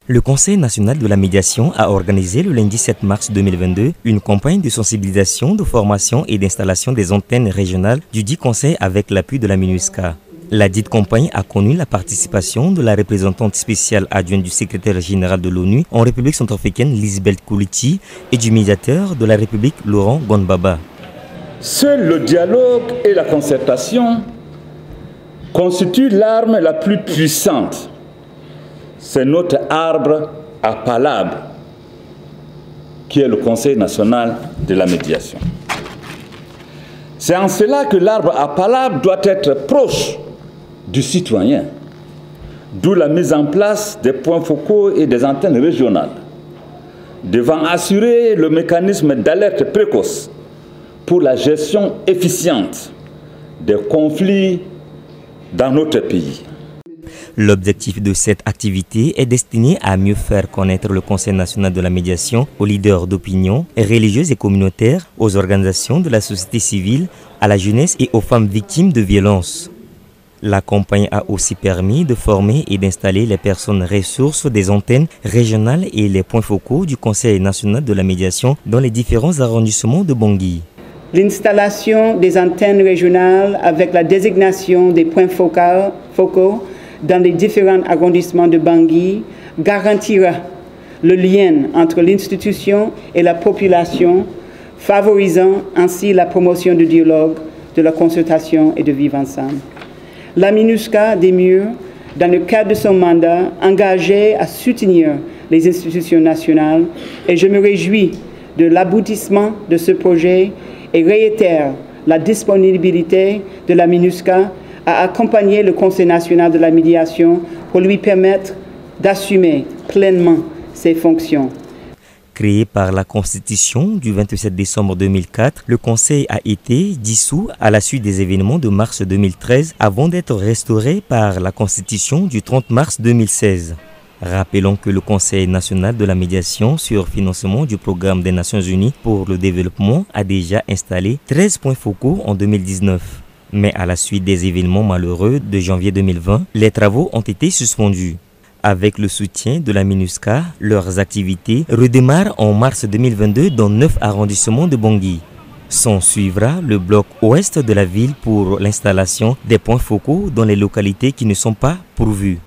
Le Conseil national de la médiation a organisé le lundi 7 mars 2022 une campagne de sensibilisation, de formation et d'installation des antennes régionales du dit Conseil avec l'appui de la MINUSCA. La dite campagne a connu la participation de la représentante spéciale adjointe du secrétaire général de l'ONU en République centrafricaine Lisbeth Kouliti et du médiateur de la République Laurent Gbagbo. Seul le dialogue et la concertation constituent l'arme la plus puissante. C'est notre arbre à palabre qui est le Conseil national de la médiation. C'est en cela que l'arbre à palabre doit être proche du citoyen, d'où la mise en place des points focaux et des antennes régionales, devant assurer le mécanisme d'alerte précoce pour la gestion efficiente des conflits dans notre pays. L'objectif de cette activité est destiné à mieux faire connaître le Conseil national de la médiation aux leaders d'opinion, religieuses et communautaires, aux organisations de la société civile, à la jeunesse et aux femmes victimes de violences. La campagne a aussi permis de former et d'installer les personnes ressources des antennes régionales et les points focaux du Conseil national de la médiation dans les différents arrondissements de Bangui. L'installation des antennes régionales avec la désignation des points focaux dans les différents arrondissements de Bangui garantira le lien entre l'institution et la population, favorisant ainsi la promotion du dialogue, de la consultation et de vivre ensemble. La MINUSCA demeure, dans le cadre de son mandat, engagée à soutenir les institutions nationales et je me réjouis de l'aboutissement de ce projet et réitère la disponibilité de la MINUSCA à accompagner le Conseil national de la médiation pour lui permettre d'assumer pleinement ses fonctions. Créé par la Constitution du 27 décembre 2004, le Conseil a été dissous à la suite des événements de mars 2013 avant d'être restauré par la Constitution du 30 mars 2016. Rappelons que le Conseil national de la médiation sur financement du programme des Nations Unies pour le développement a déjà installé 13 points focaux en 2019. Mais à la suite des événements malheureux de janvier 2020, les travaux ont été suspendus. Avec le soutien de la MINUSCA, leurs activités redémarrent en mars 2022 dans 9 arrondissements de Bangui. S'en suivra le bloc ouest de la ville pour l'installation des points focaux dans les localités qui ne sont pas pourvues.